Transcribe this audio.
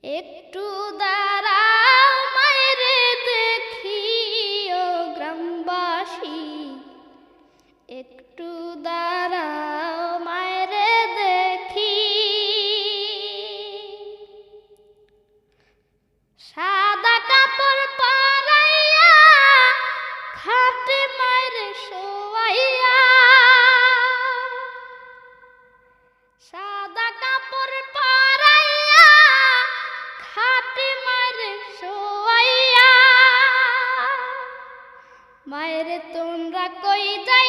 একটু দাঁড়াও মায়েরে দেখি ও গ্রামবাসী, একটু দাঁড়াও মায়েরে দেখি। সাদা কাপড় পরাইয়া খাটে মায়েরে শোয়াইয়া, সাদা কাপড় পরাইয়া খাটে মায়েরে শোয়াইয়া। মায়েরে তোমরা কই যাই